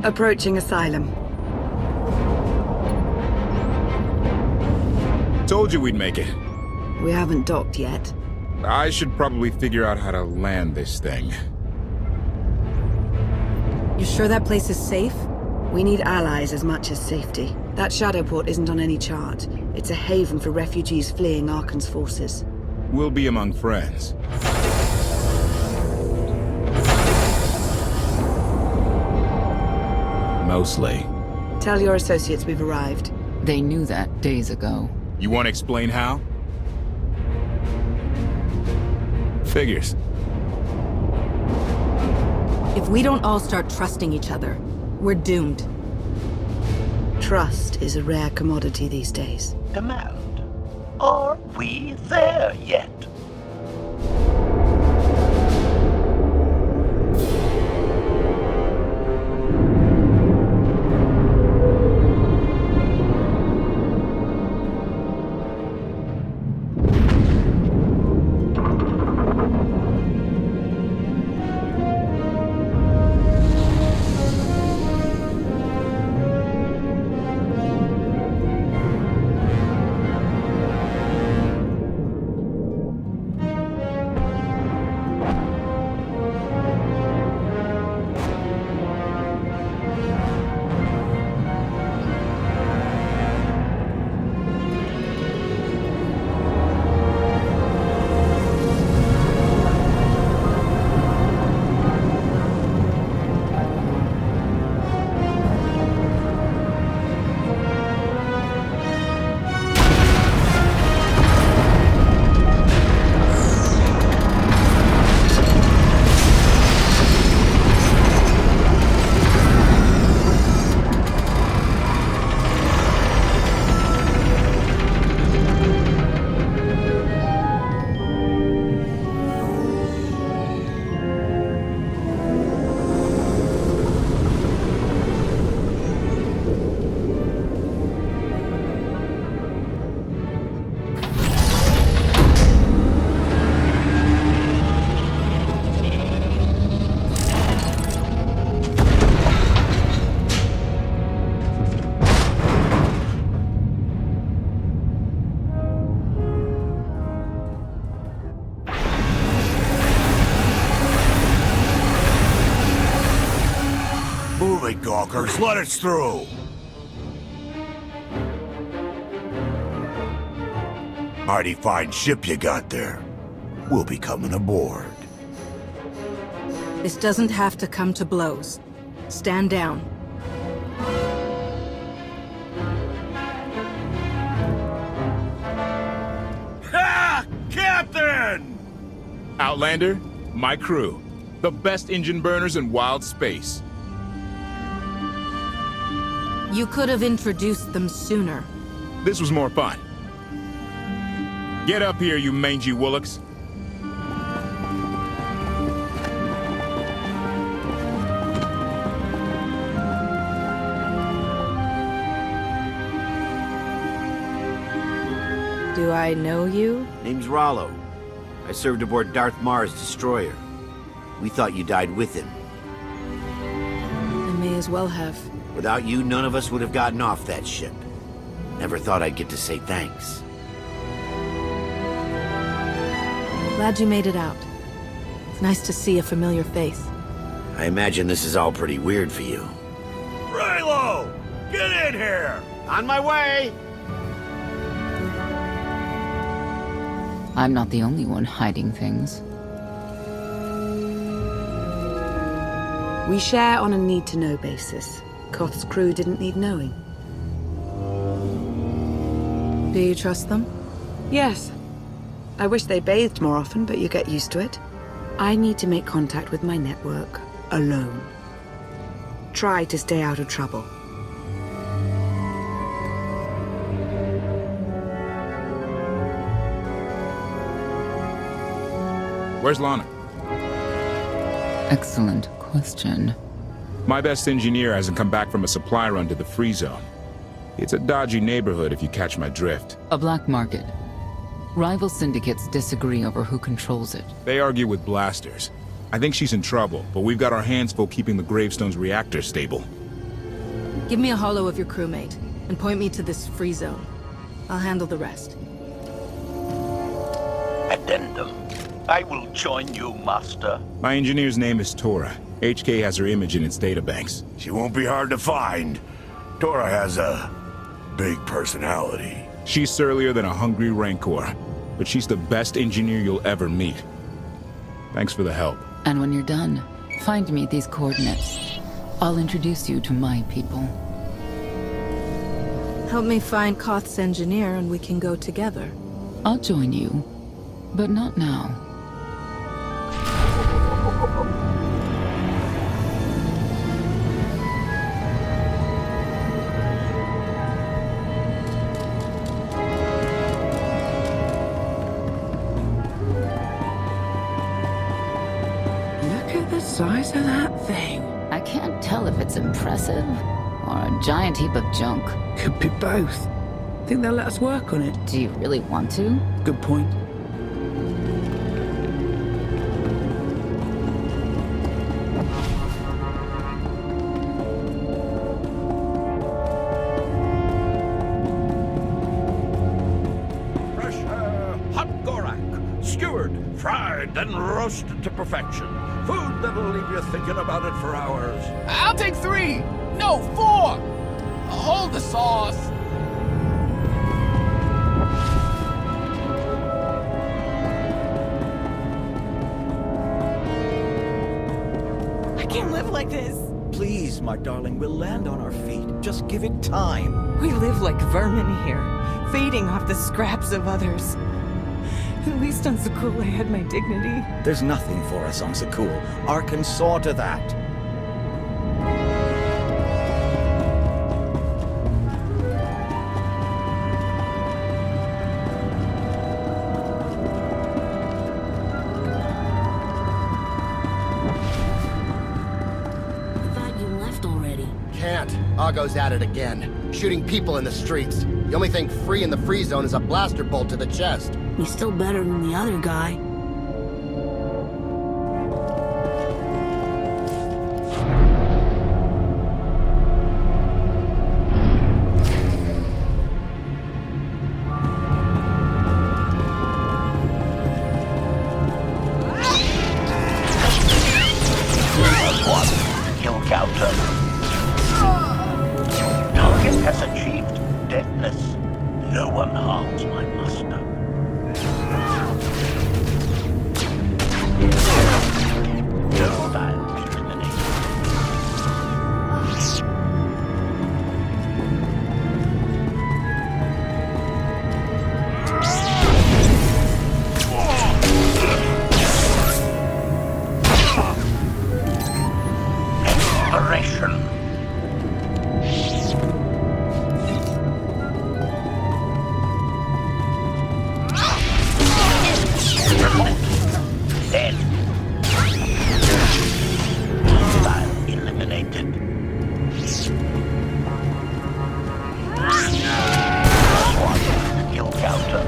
Approaching Asylum. Told you we'd make it. We haven't docked yet. I should probably figure out how to land this thing. You sure that place is safe? We need allies as much as safety. That Shadowport isn't on any chart. It's a haven for refugees fleeing Arkan's forces. We'll be among friends. Mostly. Tell your associates we've arrived. They knew that days ago. You want to explain how? Figures. If we don't all start trusting each other, we're doomed. Trust is a rare commodity these days. Command. Are we there yet? Gawkers, let us through! Mighty fine ship you got there. We'll be coming aboard. This doesn't have to come to blows. Stand down. Ha! Captain! Outlander, my crew. The best engine burners in wild space. You could have introduced them sooner. This was more fun. Get up here, you mangy woolocks. Do I know you? Name's Rollo. I served aboard Darth Marr's destroyer. We thought you died with him. I may as well have. Without you, none of us would have gotten off that ship. Never thought I'd get to say thanks. Glad you made it out. It's nice to see a familiar face. I imagine this is all pretty weird for you. Raylo! Get in here! On my way! I'm not the only one hiding things. We share on a need-to-know basis. Koth's crew didn't need knowing. Do you trust them? Yes. I wish they bathed more often, but you get used to it. I need to make contact with my network, alone. Try to stay out of trouble. Where's Lana? Excellent question. My best engineer hasn't come back from a supply run to the free zone. It's a dodgy neighborhood if you catch my drift. A black market. Rival syndicates disagree over who controls it. They argue with blasters. I think she's in trouble, but we've got our hands full keeping the Gravestone's reactor stable. Give me a holo of your crewmate, and point me to this free zone. I'll handle the rest. Addendum. I will join you, Master. My engineer's name is Tora. HK has her image in its databanks. She won't be hard to find. Tora has a big personality. She's surlier than a hungry rancor, but she's the best engineer you'll ever meet. Thanks for the help. And when you're done, find me these coordinates. I'll introduce you to my people. Help me find Koth's engineer and we can go together. I'll join you, but not now. Look at the size of that thing. I can't tell if it's impressive or a giant heap of junk. Could be both. Think they'll let us work on it? Do you really want to? Good point. Fresh hot gorak, skewered, fried, and roasted to perfection. Food that'll leave you thinking about it for hours. I'll take 3! No, 4! Hold the sauce! I can't live like this. Please, my darling, we'll land on our feet. Just give it time. We live like vermin here, feeding off the scraps of others. At least on Zakul I had my dignity. There's nothing for us on Zakul. Arkan saw to that. Argo's at it again, shooting people in the streets. The only thing free in the free zone is a blaster bolt to the chest. He's still better than the other guy. Kill counter. Target has achieved deadness. No one harms my master. Hostile eliminated. Exploration. Dead. Hostile eliminated. One kill counter.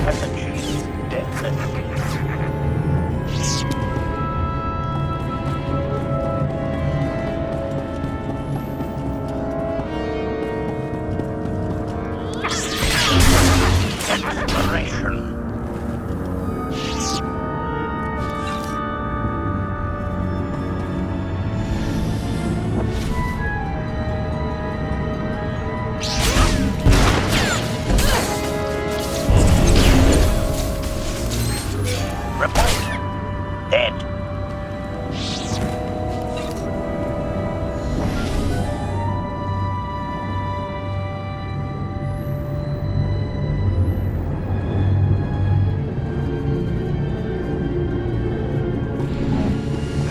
Has achieved deadness. Exploration. Report. Dead.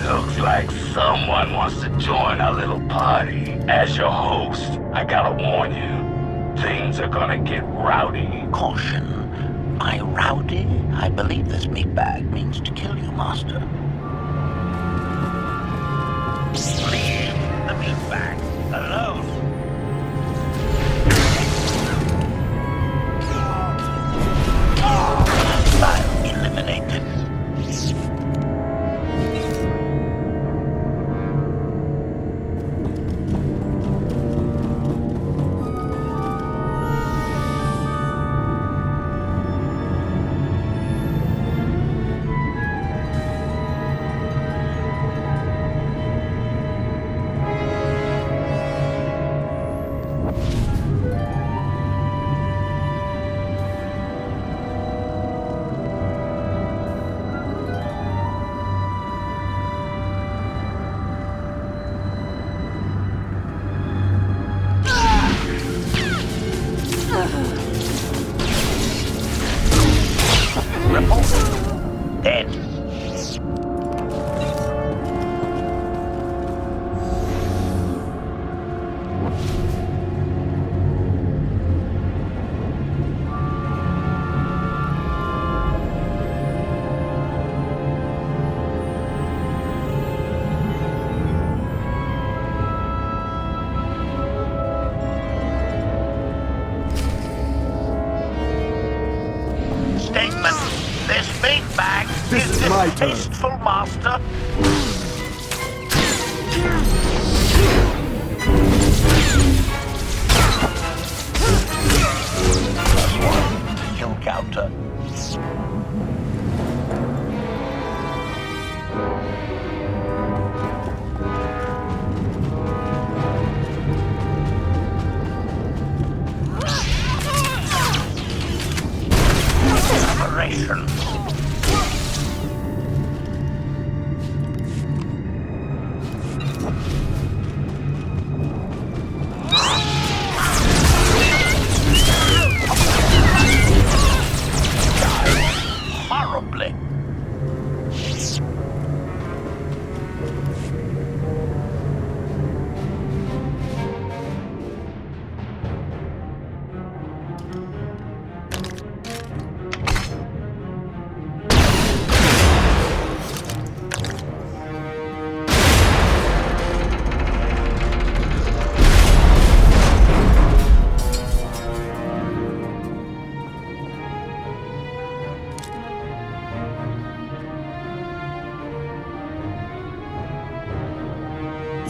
Looks like someone wants to join our little party. As your host, I gotta warn you, things are gonna get rowdy. Caution. By rowdy, I believe this meatbag means to kill you, master. Leave the meatbag alone. my turn. Tasteful, Master. Kill counter. Operation. Horribly.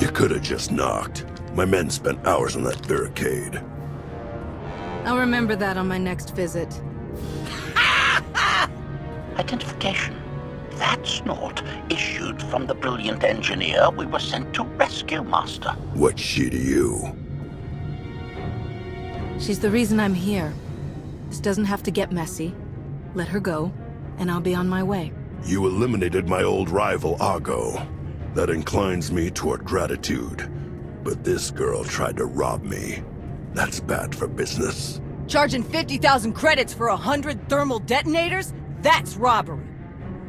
You could have just knocked. My men spent hours on that barricade. I'll remember that on my next visit. Identification. That's not issued from the brilliant engineer we were sent to rescue, Master. What's she to you? She's the reason I'm here. This doesn't have to get messy. Let her go, and I'll be on my way. You eliminated my old rival, Argo. That inclines me toward gratitude. But this girl tried to rob me. That's bad for business. Charging 50,000 credits for 100 thermal detonators? That's robbery.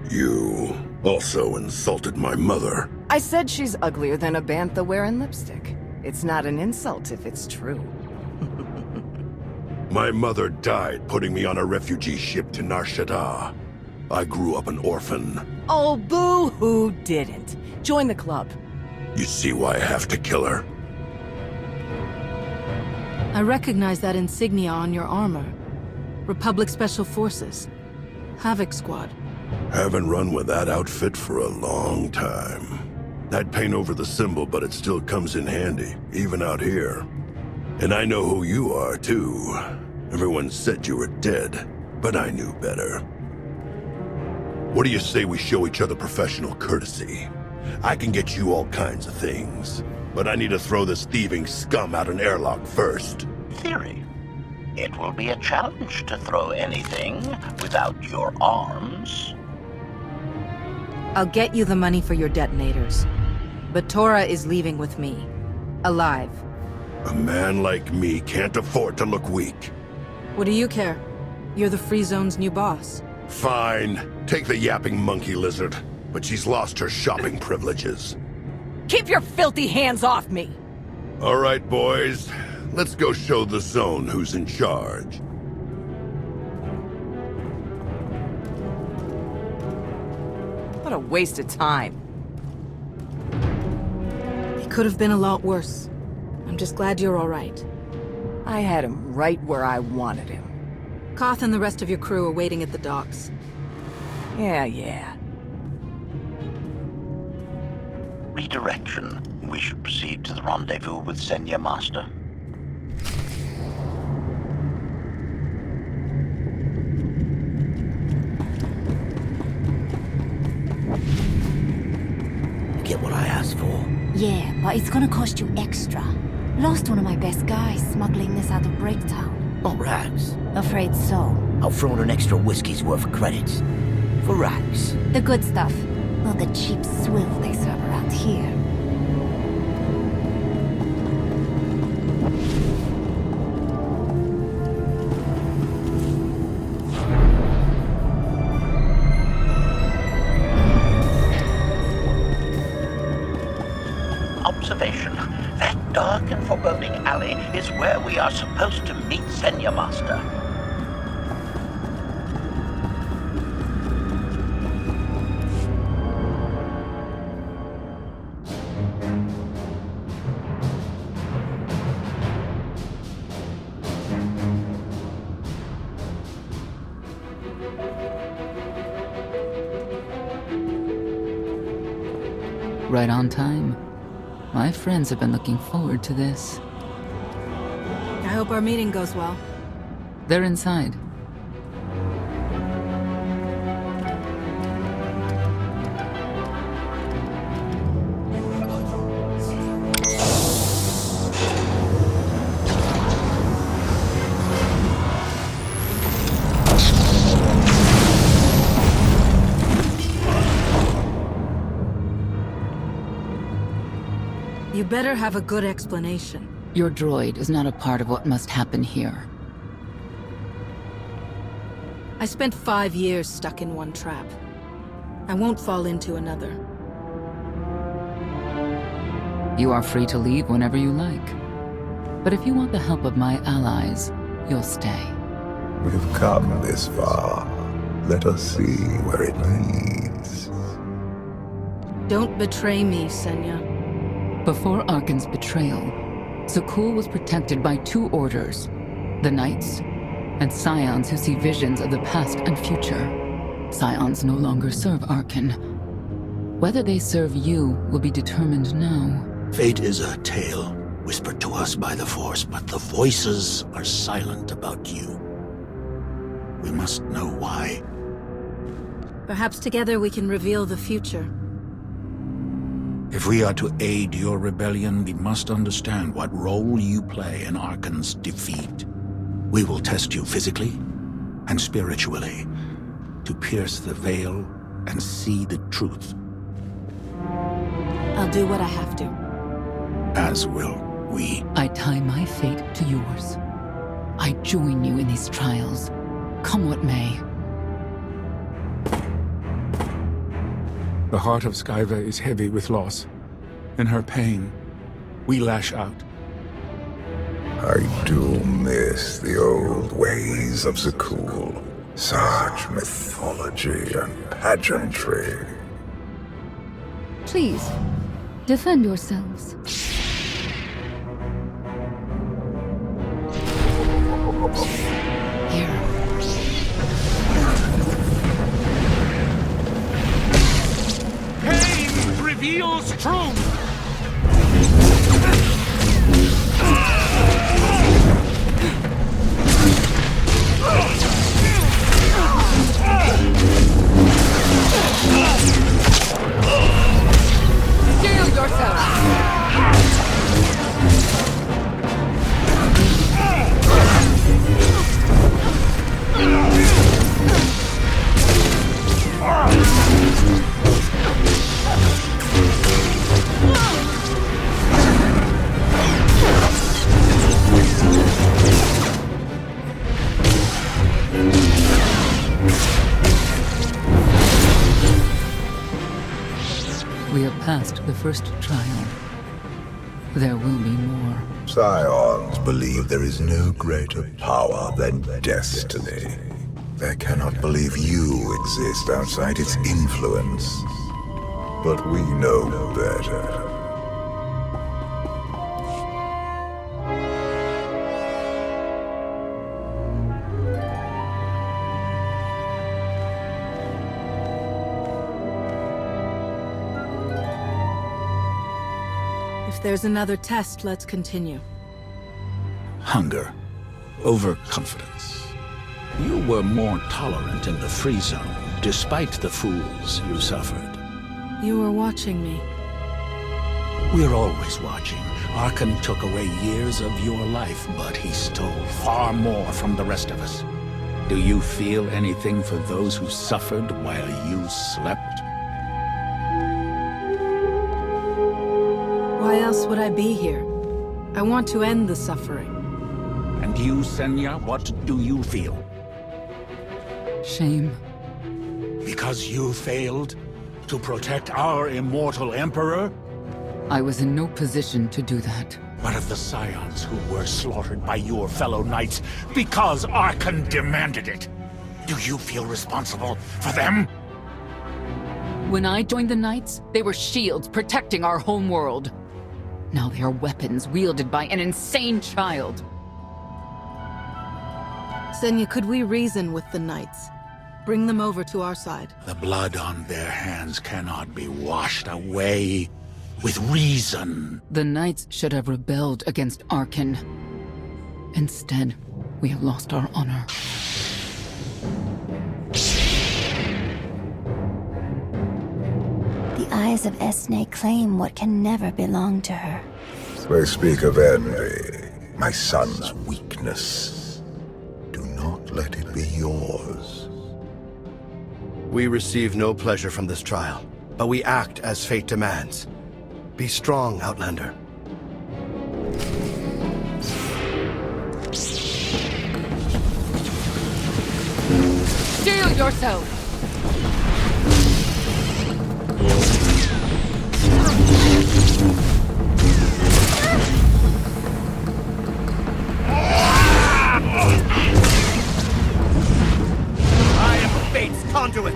You also insulted my mother. I said she's uglier than a bantha wearing lipstick. It's not an insult if it's true. My mother died putting me on a refugee ship to Nar Shaddaa. I grew up an orphan. Oh, boo-hoo didn't. Join the club. You see why I have to kill her? I recognize that insignia on your armor. Republic Special Forces. Havoc Squad. Haven't run with that outfit for a long time. I'd paint over the symbol, but it still comes in handy, even out here. And I know who you are, too. Everyone said you were dead, but I knew better. What do you say we show each other professional courtesy? I can get you all kinds of things, but I need to throw this thieving scum out an airlock first. Theory. It will be a challenge to throw anything without your arms. I'll get you the money for your detonators. But Tora is leaving with me. Alive. A man like me can't afford to look weak. What do you care? You're the Free Zone's new boss. Fine. Take the yapping monkey lizard. But she's lost her shopping privileges. Keep your filthy hands off me! All right, boys. Let's go show the zone who's in charge. What a waste of time. It could have been a lot worse. I'm just glad you're all right. I had him right where I wanted him. Koth and the rest of your crew are waiting at the docks. Yeah. Redirection. We should proceed to the rendezvous with Senya Master. Get what I asked for. Yeah, but it's gonna cost you extra. Lost one of my best guys smuggling this out of Breaktown. Oh, rags. Afraid so. I'll throw in an extra whiskey's worth of credits. For rags. The good stuff. Not the cheap swill they serve around here. Observation. That dark and foreboding alley is where we are supposed to meet Senya Master. right on time. My friends have been looking forward to this. I hope our meeting goes well. They're inside. You better have a good explanation. Your droid is not a part of what must happen here. I spent 5 years stuck in one trap. I won't fall into another. You are free to leave whenever you like. But if you want the help of my allies, you'll stay. We've come this far. Let us see where it leads. Don't betray me, Senya. Before Arkan's betrayal, Zakul was protected by 2 orders. The Knights, and Scions who see visions of the past and future. Scions no longer serve Arkan. Whether they serve you will be determined now. Fate is a tale whispered to us by the Force, but the voices are silent about you. We must know why. Perhaps together we can reveal the future. If we are to aid your rebellion, we must understand what role you play in Arkan's defeat. We will test you physically and spiritually to pierce the veil and see the truth. I'll do what I have to. As will we. I tie my fate to yours. I join you in these trials, come what may. The heart of Skyva is heavy with loss. In her pain, we lash out. I do miss the old ways of Zakul. Such mythology and pageantry. Please, defend yourselves. Here. Pain reveals truth! Steel yourself! We have passed the first trial. There will be more. Scions believe there is no greater power than destiny. They cannot believe you exist outside its influence. But we know better. If there's another test, let's continue. Hunger. Overconfidence. You were more tolerant in the free zone, despite the fools you suffered. You were watching me. We're always watching. Arkan took away years of your life, but he stole far more from the rest of us. Do you feel anything for those who suffered while you slept? Why else would I be here? I want to end the suffering. And you, Senya, what do you feel? Shame. Because you failed to protect our immortal Emperor? I was in no position to do that. What of the Scions who were slaughtered by your fellow knights because Arkan demanded it? Do you feel responsible for them? When I joined the Knights, they were shields protecting our home world. Now they are weapons wielded by an insane child. Senya, could we reason with the Knights? Bring them over to our side. The blood on their hands cannot be washed away. with reason. The Knights should have rebelled against Arkan. Instead, we have lost our honor. The eyes of Esne claim what can never belong to her. They speak of envy, my son's weakness. Do not let it be yours. We receive no pleasure from this trial, but we act as fate demands. Be strong, Outlander. Steel yourself! I am fate's conduit!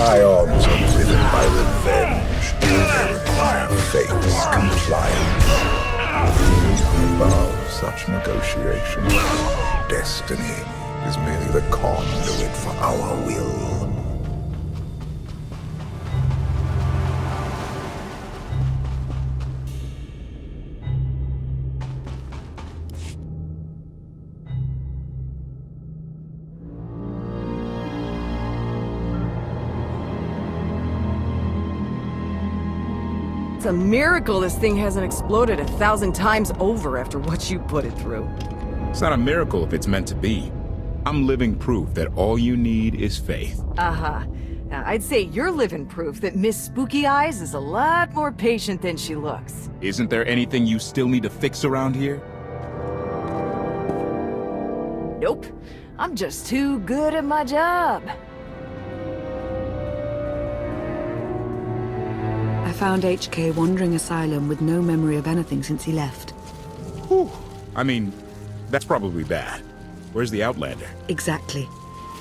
Scions are driven by revenge. They require fate's compliance. Above such negotiations, destiny is merely the conduit for our will. It's a miracle this thing hasn't exploded 1,000 times over after what you put it through. It's not a miracle if it's meant to be. I'm living proof that all you need is faith. Uh-huh. Now, I'd say you're living proof that Miss Spooky Eyes is a lot more patient than she looks. Isn't there anything you still need to fix around here? Nope. I'm just too good at my job. I found HK wandering Asylum with no memory of anything since he left. Whew. I mean, that's probably bad. Where's the Outlander? Exactly.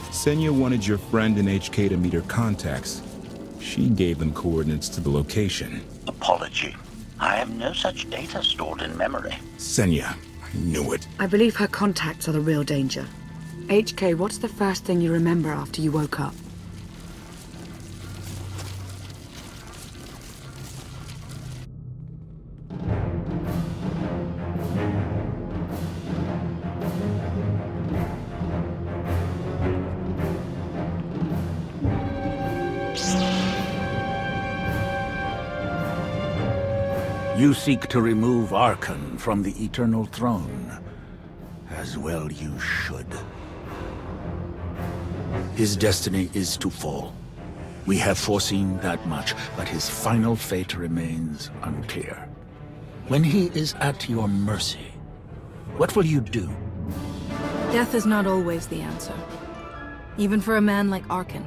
Senya wanted your friend in HK to meet her contacts. She gave them coordinates to the location. Apology. I have no such data stored in memory. Senya, I knew it. I believe her contacts are the real danger. HK, what's the first thing you remember after you woke up? You seek to remove Arkan from the Eternal Throne. As well you should. His destiny is to fall. We have foreseen that much, but his final fate remains unclear. When he is at your mercy, what will you do? Death is not always the answer. Even for a man like Arkan.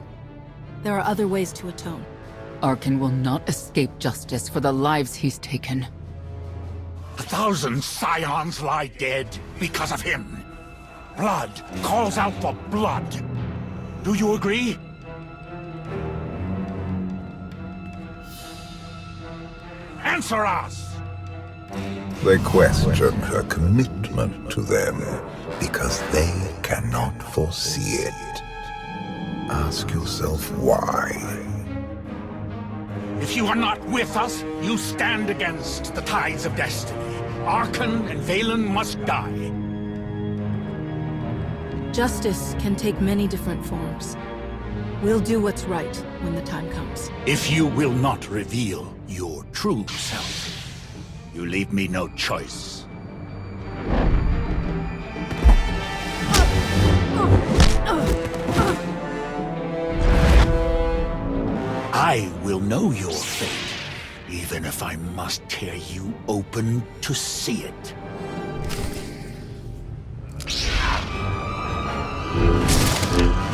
There are other ways to atone. Arkan will not escape justice for the lives he's taken. 1,000 Scions lie dead because of him. Blood calls out for blood. Do you agree? Answer us! They question her commitment to them because they cannot foresee it. Ask yourself why. If you are not with us, you stand against the tides of destiny. Arkan and Valen must die. Justice can take many different forms. We'll do what's right when the time comes. If you will not reveal your true self, you leave me no choice. I will know your fate, even if I must tear you open to see it.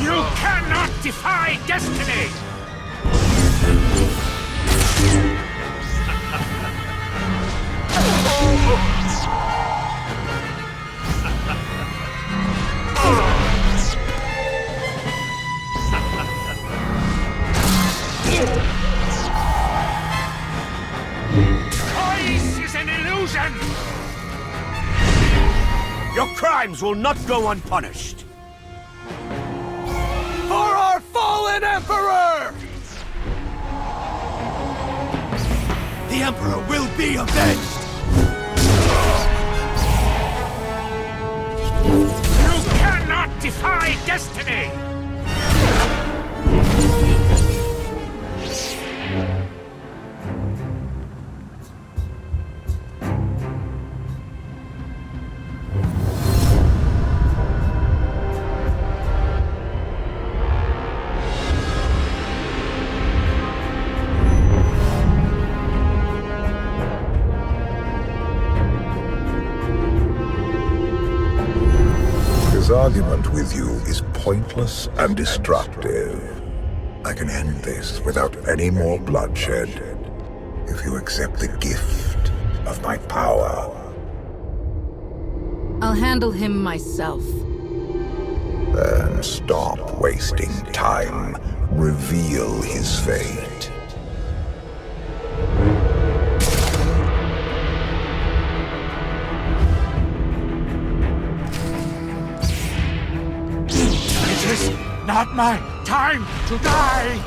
You cannot defy destiny! Choice is an illusion! Your crimes will not go unpunished. For our fallen Emperor! The Emperor will be avenged! You cannot defy destiny! His argument with you is pointless and destructive. I can end this without any more bloodshed, if you accept the gift of my power. I'll handle him myself. Then stop wasting time. Reveal his fate. It is not my time to die!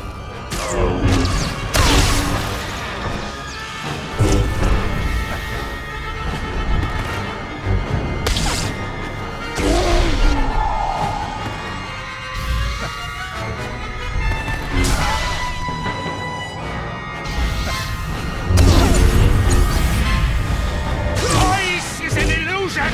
Choice is an illusion!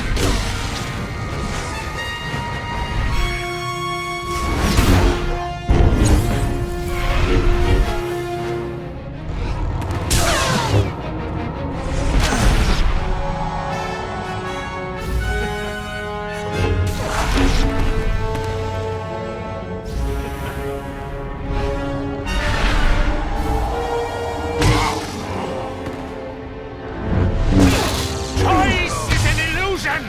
Choice is an illusion!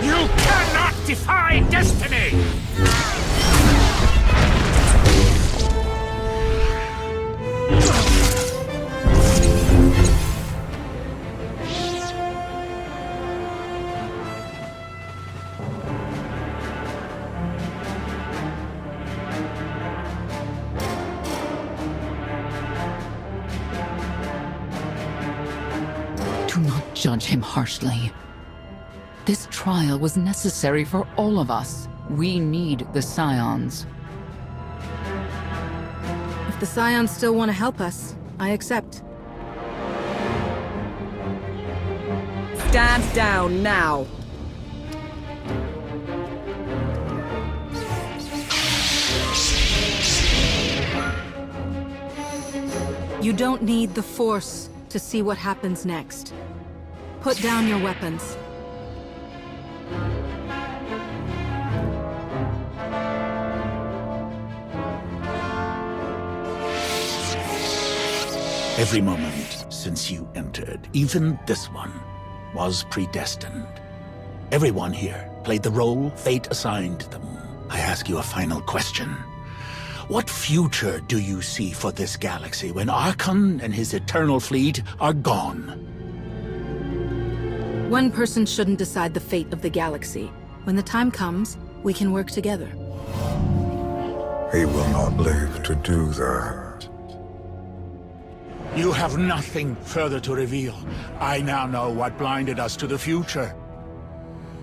You cannot defy destiny! Do not judge him harshly. This trial was necessary for all of us. We need the Scions. If the Scions still want to help us, I accept. Stand down now. You don't need the Force to see what happens next. Put down your weapons. Every moment since you entered, even this one, was predestined. Everyone here played the role fate assigned them. I ask you a final question. What future do you see for this galaxy when Archon and his eternal fleet are gone? One person shouldn't decide the fate of the galaxy. When the time comes, we can work together. He will not live to do that. You have nothing further to reveal. I now know what blinded us to the future.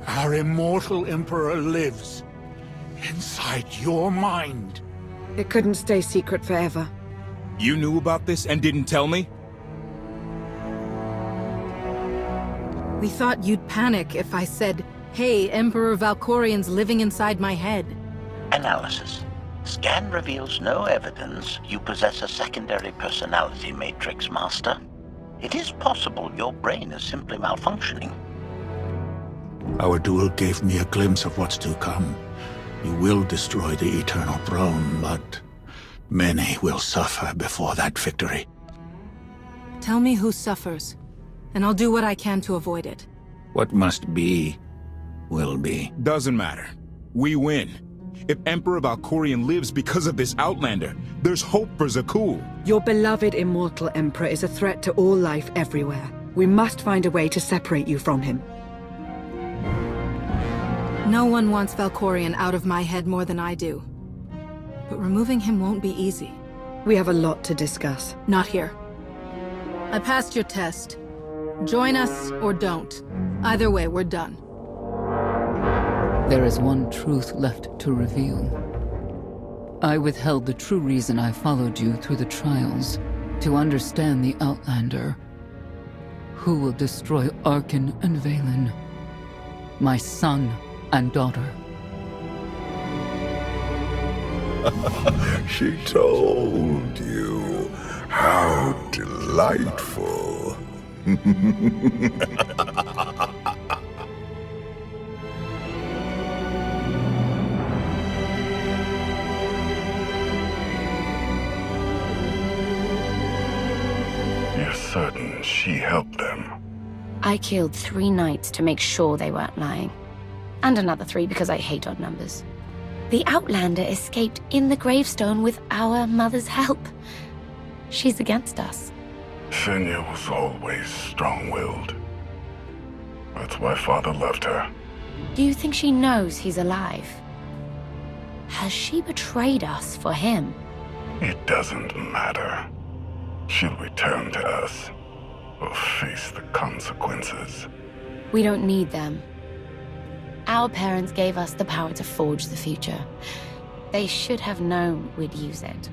Our immortal Emperor lives inside your mind. It couldn't stay secret forever. You knew about this and didn't tell me? We thought you'd panic if I said, hey, Emperor Valkorian's living inside my head. Analysis. Scan reveals no evidence you possess a secondary personality matrix, Master. It is possible your brain is simply malfunctioning. Our duel gave me a glimpse of what's to come. You will destroy the Eternal Throne, but many will suffer before that victory. Tell me who suffers, and I'll do what I can to avoid it. What must be, will be. Doesn't matter. We win. If Emperor Valkorian lives because of this Outlander, there's hope for Zakul. Your beloved immortal Emperor is a threat to all life everywhere. We must find a way to separate you from him. No one wants Valkorian out of my head more than I do. But removing him won't be easy. We have a lot to discuss. Not here. I passed your test. Join us or don't. Either way, we're done. There is one truth left to reveal. I withheld the true reason I followed you through the trials, to understand the Outlander, who will destroy Arkan and Valen, my son and daughter. She told you. How delightful. You're certain she helped them? I killed 3 knights to make sure they weren't lying. And another 3 because I hate odd numbers. The Outlander escaped in the gravestone with our mother's help. She's against us. Senya was always strong-willed. That's why Father left her. Do you think she knows he's alive? Has she betrayed us for him? It doesn't matter. She'll return to us, or face the consequences. We don't need them. Our parents gave us the power to forge the future. They should have known we'd use it.